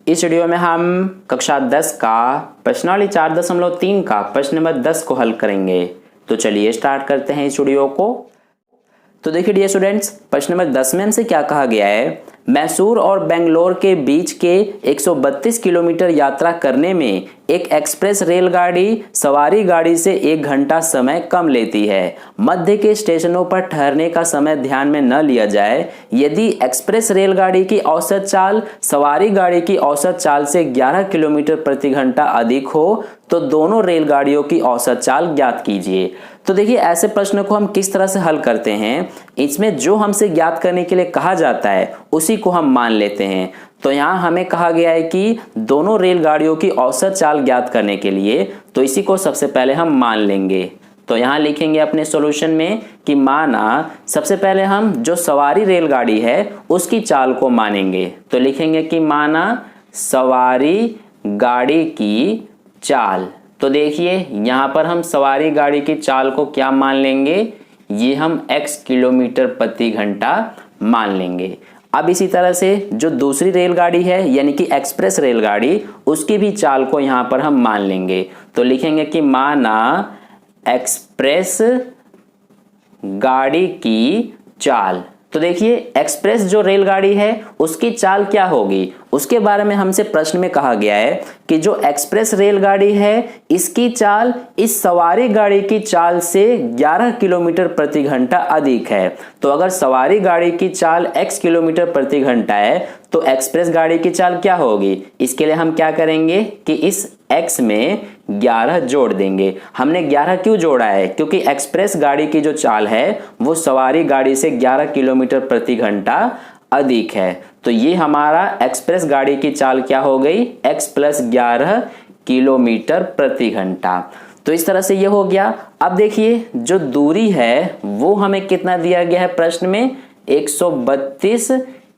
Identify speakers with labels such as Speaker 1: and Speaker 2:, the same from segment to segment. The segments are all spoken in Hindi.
Speaker 1: इस वीडियो में हम कक्षा 10 का प्रश्नावली 4.3 का प्रश्न नंबर 10 को हल करेंगे। तो चलिए स्टार्ट करते हैं इस वीडियो को। तो देखिए डियर स्टूडेंट्स, प्रश्न नंबर 10 में हमसे क्या कहा गया है। मैसूर और बेंगलोर के बीच के 132 किलोमीटर यात्रा करने में एक एक्सप्रेस रेलगाड़ी सवारी गाड़ी से 1 घंटा समय कम लेती है। मध्य के स्टेशनों पर ठहरने का समय ध्यान में न लिया जाए। यदि एक्सप्रेस रेलगाड़ी की औसत चाल सवारी गाड़ी की औसत चाल से 11 किलोमीटर प्रति घंटा अधिक हो तो दोनों रेलगाड़ियों की औसत चाल ज्ञात कीजिए। तो देखिए ऐसे प्रश्न को हम किस तरह से हल करते हैं। इसमें जो हमसे ज्ञात करने के लिए कहा जाता है उसी को हम मान लेते हैं। तो यहाँ हमें कहा गया है कि दोनों रेलगाड़ियों की औसत चाल ज्ञात करने के लिए, तो इसी को सबसे पहले हम मान लेंगे। तो यहाँ लिखेंगे अपने सॉल्यूशन में कि माना, सबसे पहले हम जो सवारी रेलगाड़ी है उसकी चाल को मानेंगे। तो लिखेंगे कि माना सवारी गाड़ी की चाल। तो देखिए यहाँ पर हम सवारी गाड़ी की चाल को क्या मान लेंगे, ये हम x किलोमीटर प्रति घंटा मान लेंगे। अब इसी तरह से जो दूसरी रेलगाड़ी है यानी कि एक्सप्रेस रेलगाड़ी, उसकी भी चाल को यहाँ पर हम मान लेंगे। तो लिखेंगे कि माना एक्सप्रेस गाड़ी की चाल। तो देखिए एक्सप्रेस जो रेलगाड़ी है उसकी चाल क्या होगी, उसके बारे में हमसे प्रश्न में कहा गया है कि जो एक्सप्रेस रेलगाड़ी है इसकी चाल इस सवारी गाड़ी की चाल से 11 किलोमीटर प्रति घंटा अधिक है। तो अगर सवारी गाड़ी की चाल x किलोमीटर प्रति घंटा है तो एक्सप्रेस गाड़ी की चाल क्या होगी। इसके लिए हम क्या करेंगे कि इस x में 11 जोड़ देंगे। हमने 11 क्यों जोड़ा है, क्योंकि एक्सप्रेस गाड़ी की जो चाल है वो सवारी गाड़ी से 11 किलोमीटर प्रति घंटा अधिक है। तो ये हमारा एक्सप्रेस गाड़ी की चाल क्या हो गई, x + 11 किलोमीटर प्रति घंटा। तो इस तरह से ये हो गया। अब देखिए जो दूरी है वो हमें कितना दिया गया है प्रश्न में, 132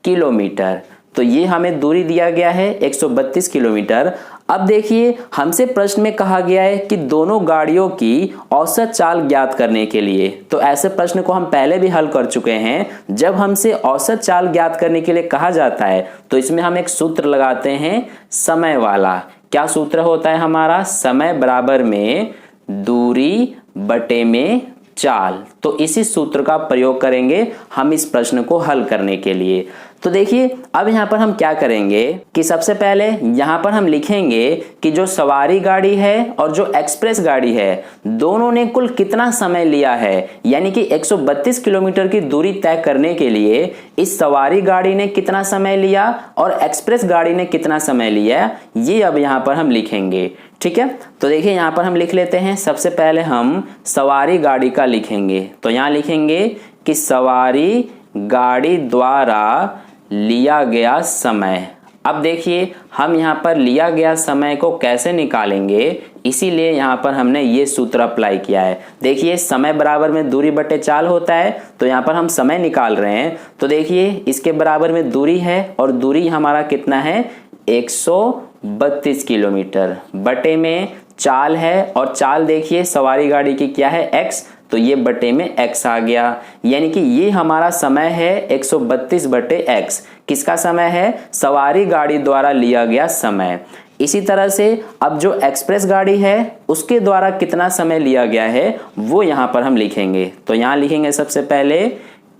Speaker 1: किलोमीटर। तो ये हमें दूरी दिया गया है 132 किलोमीटर। अब देखिए हमसे प्रश्न में कहा गया है कि दोनों गाड़ियों की औसत चाल ज्ञात करने के लिए। तो ऐसे प्रश्न को हम पहले भी हल कर चुके हैं। जब हमसे औसत चाल ज्ञात करने के लिए कहा जाता है तो इसमें हम एक सूत्र लगाते हैं समय वाला। क्या सूत्र होता है हमारा, समय बराबर में दूरी बटे में चाल। तो इसी सूत्र का प्रयोग करेंगे हम इस प्रश्न को हल करने के लिए। तो देखिए अब यहाँ पर हम क्या करेंगे कि सबसे पहले यहाँ पर हम लिखेंगे कि जो सवारी गाड़ी है और जो एक्सप्रेस गाड़ी है दोनों ने कुल कितना समय लिया है, यानी कि 132 किलोमीटर की दूरी तय करने के लिए इस सवारी गाड़ी ने कितना समय लिया और एक्सप्रेस गाड़ी ने कितना समय लिया, ये अब यहाँ पर हम लिखेंगे। ठीक है, तो देखिए यहाँ पर हम लिख लेते हैं। सबसे पहले हम सवारी गाड़ी का लिखेंगे। तो यहाँ लिखेंगे कि सवारी गाड़ी द्वारा लिया गया समय। अब देखिए हम यहाँ पर लिया गया समय को कैसे निकालेंगे, इसीलिए यहाँ पर हमने ये सूत्र अप्लाई किया है। देखिए समय बराबर में दूरी बटे चाल होता है, तो यहाँ पर हम समय निकाल रहे हैं। तो देखिए इसके बराबर में दूरी है और दूरी हमारा कितना है, 132 किलोमीटर बटे में चाल है, और चाल देखिए सवारी गाड़ी की क्या है, x। तो ये बटे में x आ गया, यानी कि ये हमारा समय है 132 बटे x। किसका समय है, सवारी गाड़ी द्वारा लिया गया समय। इसी तरह से अब जो एक्सप्रेस गाड़ी है उसके द्वारा कितना समय लिया गया है वो यहाँ पर हम लिखेंगे। तो यहाँ लिखेंगे सबसे पहले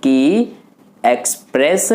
Speaker 1: कि एक्सप्रेस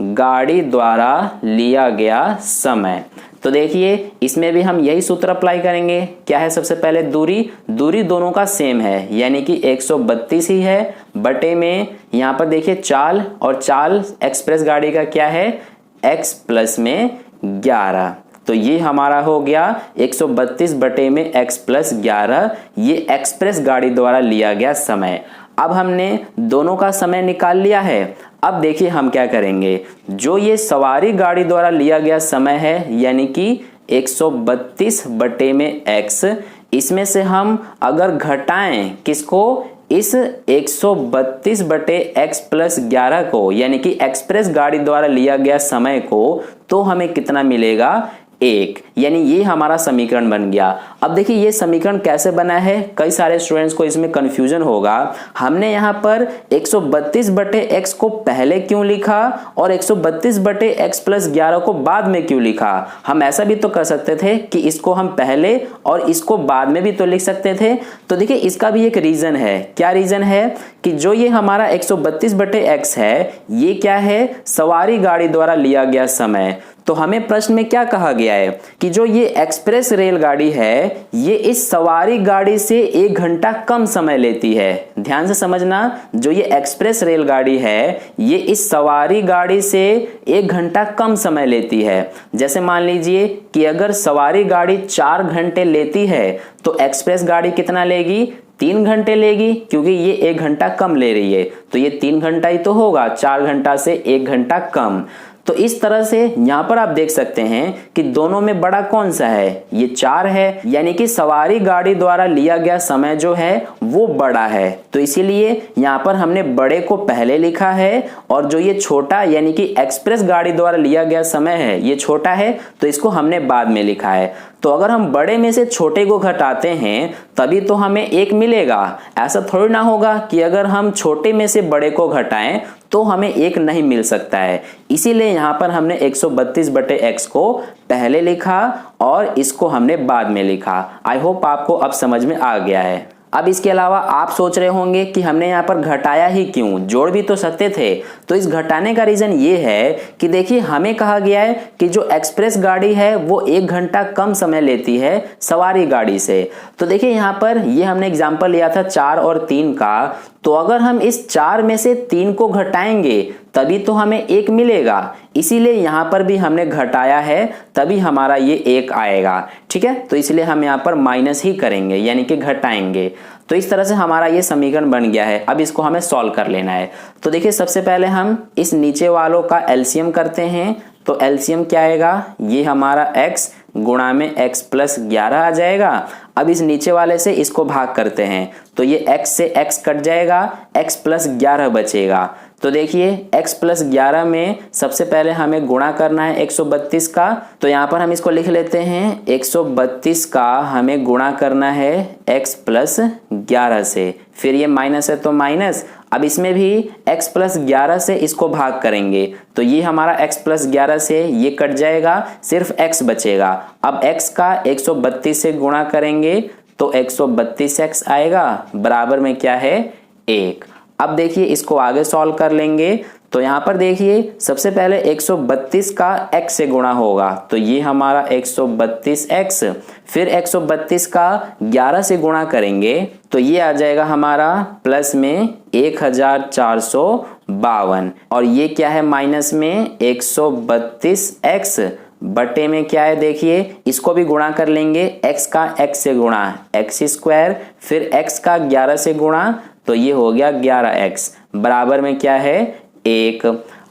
Speaker 1: गाड़ी द्वारा लिया गया समय। तो देखिए इसमें भी हम यही सूत्र अप्लाई करेंगे। क्या है, सबसे पहले दूरी दोनों का सेम है, यानी कि 132 ही है, बटे में यहाँ पर देखिए चाल, और चाल एक्सप्रेस गाड़ी का क्या है, x + में 11। तो ये हमारा हो गया 132 बटे में x + 11, ये एक्सप्रेस गाड़ी द्वारा लिया गया समय। अब हमने दोनों का समय निकाल लिया है। अब देखिए हम क्या करेंगे, जो ये सवारी गाड़ी द्वारा लिया गया समय है यानी कि 132 बटे में x, इसमें से हम अगर घटाएं किसको, इस 132 बटे x + 11 को, यानी कि एक्सप्रेस गाड़ी द्वारा लिया गया समय को, तो हमें कितना मिलेगा, 1, यानी ये हमारा समीकरण बन गया। अब देखिए ये समीकरण कैसे बना है, कई सारे स्टूडेंट्स को इसमें कंफ्यूजन होगा। हमने यहाँ पर 132 बटे x को पहले क्यों लिखा और 132 बटे x प्लस 11 को बाद में क्यों लिखा। हम ऐसा भी तो कर सकते थे कि इसको हम पहले और इसको बाद में भी तो लिख सकते थे। तो देखिए इसका भी एक रीजन है। क्या रीजन है कि जो ये हमारा 132 बटे x है, ये क्या है, सवारी गाड़ी द्वारा लिया गया समय। तो हमें प्रश्न में क्या कहा गया है कि जो ये एक्सप्रेस रेलगाड़ी है ये इस सवारी गाड़ी से 1 घंटा कम समय लेती है। ध्यान से समझना, जो ये एक्सप्रेस रेलगाड़ी है ये इस सवारी गाड़ी से 1 घंटा कम समय लेती है। जैसे मान लीजिए कि अगर सवारी गाड़ी 4 घंटे लेती है तो एक्सप्रेस गाड़ी कितना लेगी, 3 घंटे लेगी, क्योंकि ये 1 घंटा कम ले रही है। तो ये 3 घंटा ही तो होगा, 4 घंटा से 1 घंटा कम। तो इस तरह से यहां पर आप देख सकते हैं कि दोनों में बड़ा कौन सा है, ये 4 है, यानी कि सवारी गाड़ी द्वारा लिया गया समय जो है वो बड़ा है। तो इसीलिए यहां पर हमने बड़े को पहले लिखा है और जो ये छोटा यानी कि एक्सप्रेस गाड़ी द्वारा लिया गया समय है ये छोटा है, तो इसको हमने बाद में लिखा है। तो अगर हम बड़े में से छोटे को घटाते हैं तभी तो हमें 1 मिलेगा। ऐसा थोड़ी ना होगा कि अगर हम छोटे में से बड़े को घटाएं तो हमें 1 नहीं मिल सकता है। इसीलिए यहां पर हमने 132 बटे x को पहले लिखा और इसको हमने बाद में लिखा। आई होप आपको अब समझ में आ गया है। अब इसके अलावा आप सोच रहे होंगे कि हमने यहाँ पर घटाया ही क्यों, जोड़ भी तो सकते थे। तो इस घटाने का रीजन ये है कि देखिए हमें कहा गया है कि जो एक्सप्रेस गाड़ी है वो 1 घंटा कम समय लेती है सवारी गाड़ी से। तो देखिए यहाँ पर ये हमने एग्जाम्पल लिया था 4 और 3 का। तो अगर हम इस 4 में से 3 को घटाएंगे तभी तो हमें 1 मिलेगा। इसीलिए यहाँ पर भी हमने घटाया है तभी हमारा ये 1 आएगा। ठीक है, तो इसलिए हम यहाँ पर माइनस ही करेंगे यानी कि घटाएंगे। तो इस तरह से हमारा ये समीकरण बन गया है। अब इसको हमें सॉल्व कर लेना है। तो देखिए सबसे पहले हम इस नीचे वालों का एलसीएम करते हैं। तो एलसीएम क्या आएगा, ये हमारा x गुणा में x प्लस 11 आ जाएगा। अब इस नीचे वाले से इसको भाग करते हैं तो ये x से x कट जाएगा, x प्लस 11 बचेगा। तो देखिए x प्लस 11 में सबसे पहले हमें गुणा करना है 132 का। तो यहाँ पर हम इसको लिख लेते हैं 132 का हमें गुणा करना है x प्लस 11 से, फिर ये माइनस है तो माइनस। अब इसमें भी x प्लस 11 से इसको भाग करेंगे तो ये हमारा x प्लस 11 से ये कट जाएगा, सिर्फ x बचेगा। अब x का 132 से गुणा करेंगे तो 132x आएगा, बराबर में क्या है 1। अब देखिए इसको आगे सॉल्व कर लेंगे। तो यहाँ पर देखिए सबसे पहले 132 का x से गुणा होगा तो ये हमारा 132x, फिर 132 का 11 से गुणा करेंगे तो ये आ जाएगा हमारा प्लस में 1452 और ये क्या है माइनस में 132x बटे में क्या है, देखिए इसको भी गुणा कर लेंगे। x का x से गुणा x स्क्वायर, फिर x का 11 से गुणा तो ये हो गया 11x, बराबर में क्या है 1।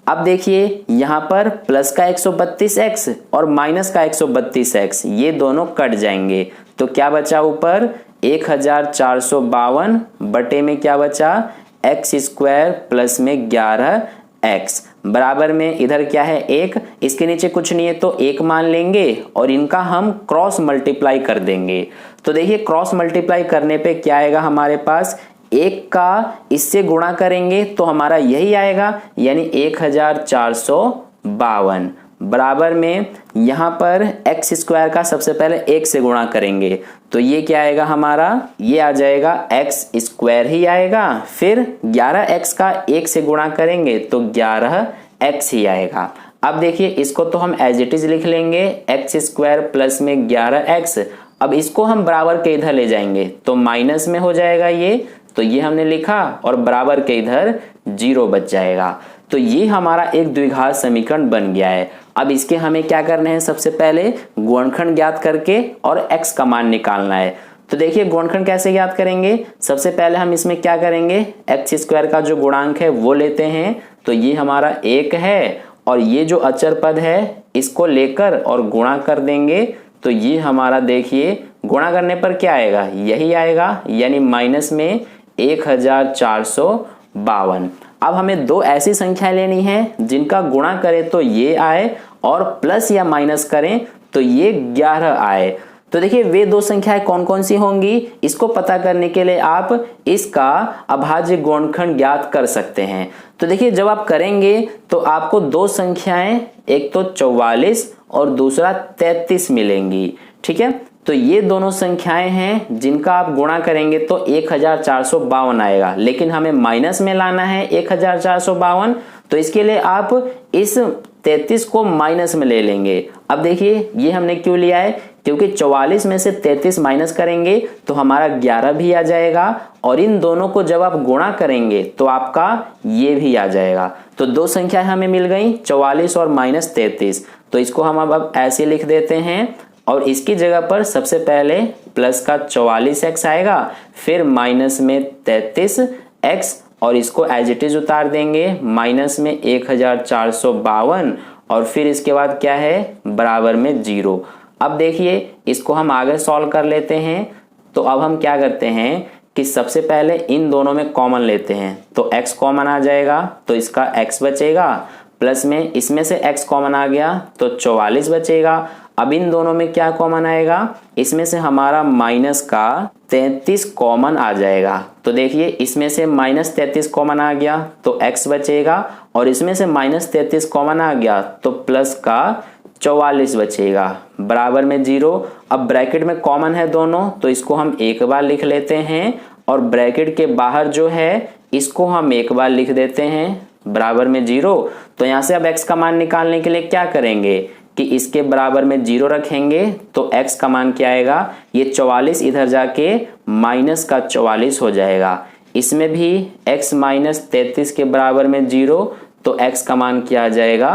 Speaker 1: अब देखिए यहाँ पर प्लस का 132x और माइनस का 132x ये दोनों कट जाएंगे तो क्या बचा ऊपर 1452 बटे में क्या बचा x स्क्वायर प्लस में 11x, बराबर में इधर क्या है 1, इसके नीचे कुछ नहीं है तो 1 मान लेंगे और इनका हम क्रॉस मल्टीप्लाई कर देंगे। तो देखिए क्रॉस मल्टीप्लाई करने पे क्या आएगा हमारे पास, 1 का इससे गुणा करेंगे तो हमारा यही आएगा यानी 1452, बराबर में यहाँ पर x स्क्वायर का सबसे पहले 1 से गुणा करेंगे तो ये क्या आएगा हमारा, ये आ जाएगा x स्क्वायर ही आएगा, फिर 11x का 1 से गुणा करेंगे तो 11x ही आएगा। अब देखिए इसको तो हम एज इट इज लिख लेंगे x स्क्वायर प्लस में 11x। अब इसको हम बराबर के इधर ले जाएंगे तो माइनस में हो जाएगा ये, तो ये हमने लिखा और बराबर के इधर 0 बच जाएगा। तो ये हमारा एक द्विघात समीकरण बन गया है। अब इसके हमें क्या करना है, सबसे पहले गुणनखंड ज्ञात करके और x का मान निकालना है। तो देखिए गुणनखंड कैसे ज्ञात करेंगे, सबसे पहले हम इसमें क्या करेंगे, x स्क्वायर का जो गुणांक है वो लेते हैं तो ये हमारा 1 है और ये जो अचर पद है इसको लेकर और गुणा कर देंगे तो ये हमारा देखिए गुणा करने पर क्या आएगा, यही आएगा यानी माइनस में 1452। अब हमें दो ऐसी संख्या लेनी है जिनका गुणा करें तो ये आए और प्लस या माइनस करें तो ये 11 आए। तो देखिए वे दो संख्याएं कौन कौन सी होंगी, इसको पता करने के लिए आप इसका अभाज्य गुणनखंड ज्ञात कर सकते हैं। तो देखिए जब आप करेंगे तो आपको दो संख्याएं, एक तो 44 और दूसरा 33 मिलेंगी। ठीक है, तो ये दोनों संख्याएं हैं जिनका आप गुणा करेंगे तो 1452 आएगा, लेकिन हमें माइनस में लाना है 1452। तो इसके लिए आप इस 33 को माइनस में ले लेंगे। अब देखिए ये हमने क्यों लिया है, क्योंकि 44 में से 33 माइनस करेंगे तो हमारा 11 भी आ जाएगा, और इन दोनों को जब आप गुणा करेंगे तो आपका ये भी आ जाएगा। तो दो संख्या हमें मिल गई, 44 और माइनस 33। तो इसको हम अब ऐसे लिख देते हैं, और इसकी जगह पर सबसे पहले प्लस का 44x आएगा, फिर माइनस में 33x, और इसको एज इट इज उतार देंगे, माइनस में 1452, और फिर इसके बाद क्या है, बराबर में 0। अब देखिए इसको हम आगे सॉल्व कर लेते हैं। तो अब हम क्या करते हैं कि सबसे पहले इन दोनों में कॉमन लेते हैं, तो x कॉमन आ जाएगा, तो इसका x बचेगा, प्लस में इसमें से x कॉमन आ गया तो 44 बचेगा। अब इन दोनों में क्या कॉमन आएगा, इसमें से हमारा माइनस का 33 कॉमन आ जाएगा। तो देखिए इसमें से माइनस 33 कॉमन आ गया तो x बचेगा, और इसमें से माइनस 33 कॉमन आ गया तो प्लस का 44 बचेगा, बराबर में 0। अब ब्रैकेट में कॉमन है दोनों, तो इसको हम एक बार लिख लेते हैं, और ब्रैकेट के बाहर जो है इसको हम एक बार लिख देते हैं, बराबर में 0। तो यहाँ से अब x का मान निकालने के लिए क्या करेंगे कि इसके बराबर में 0 रखेंगे, तो x का मान क्या आएगा, ये 44 इधर जाके माइनस का 44 हो जाएगा। इसमें भी x माइनस 33 के बराबर में 0, तो x का मान क्या आ जाएगा,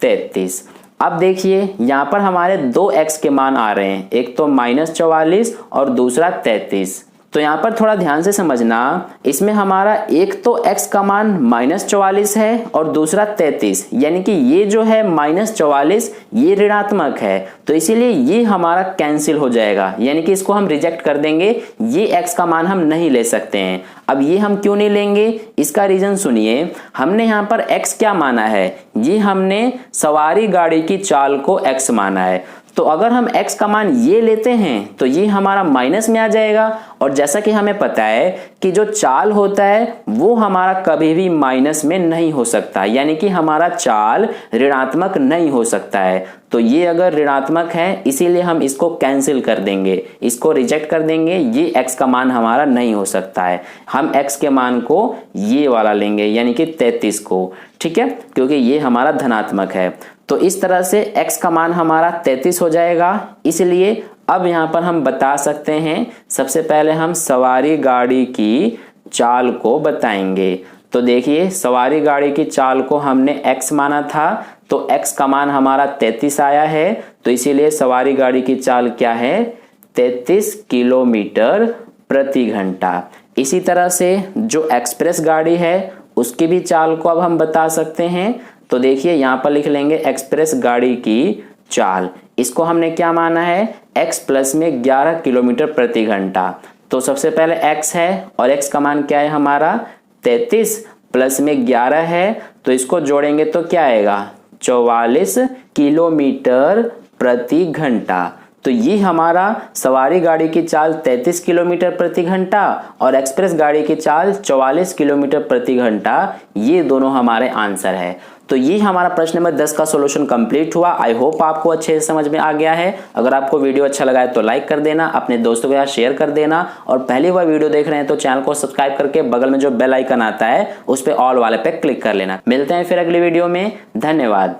Speaker 1: 33। अब देखिए यहाँ पर हमारे दो x के मान आ रहे हैं, एक तो माइनस 44 और दूसरा 33। तो यहाँ पर थोड़ा ध्यान से समझना, इसमें हमारा एक तो x का मान माइनस 44 है और दूसरा 33, यानी कि ये जो है माइनस 44 ये ऋणात्मक है, तो इसीलिए ये हमारा कैंसिल हो जाएगा, यानी कि इसको हम रिजेक्ट कर देंगे, ये x का मान हम नहीं ले सकते हैं। अब ये हम क्यों नहीं लेंगे, इसका रीजन सुनिए। हमने यहाँ पर x क्या माना है, ये हमने सवारी गाड़ी की चाल को x माना है, तो अगर हम x का मान ये लेते हैं तो ये हमारा माइनस में आ जाएगा, और जैसा कि हमें पता है कि जो चाल होता है वो हमारा कभी भी माइनस में नहीं हो सकता, यानी कि हमारा चाल ऋणात्मक नहीं हो सकता है। तो ये अगर ऋणात्मक है इसीलिए हम इसको कैंसिल कर देंगे, इसको रिजेक्ट कर देंगे, ये x का मान हमारा नहीं हो सकता है। हम x के मान को ये वाला लेंगे, यानी कि 33 को, ठीक है, क्योंकि ये हमारा धनात्मक है। तो इस तरह से x का मान हमारा 33 हो जाएगा। इसलिए अब यहाँ पर हम बता सकते हैं, सबसे पहले हम सवारी गाड़ी की चाल को बताएंगे। तो देखिए सवारी गाड़ी की चाल को हमने x माना था, तो x का मान हमारा 33 आया है, तो इसीलिए सवारी गाड़ी की चाल क्या है, 33 किलोमीटर प्रति घंटा। इसी तरह से जो एक्सप्रेस गाड़ी है उसकी भी चाल को अब हम बता सकते हैं। तो देखिए यहाँ पर लिख लेंगे एक्सप्रेस गाड़ी की चाल, इसको हमने क्या माना है, x प्लस में 11 किलोमीटर प्रति घंटा। तो सबसे पहले x है और x का मान क्या है हमारा 33, प्लस में 11 है, तो इसको जोड़ेंगे तो क्या आएगा 44 किलोमीटर प्रति घंटा। तो ये हमारा सवारी गाड़ी की चाल 33 किलोमीटर प्रति घंटा और एक्सप्रेस गाड़ी की चाल 44 किलोमीटर प्रति घंटा, ये दोनों हमारे आंसर है। तो ये हमारा प्रश्न नंबर 10 का सॉल्यूशन कंप्लीट हुआ। आई होप आपको अच्छे से समझ में आ गया है। अगर आपको वीडियो अच्छा लगा है तो लाइक कर देना, अपने दोस्तों के साथ शेयर कर देना, और पहली बार वीडियो देख रहे हैं तो चैनल को सब्सक्राइब करके बगल में जो बेल आइकन आता है उस पर ऑल वाले पे क्लिक कर लेना। मिलते हैं फिर अगली वीडियो में, धन्यवाद।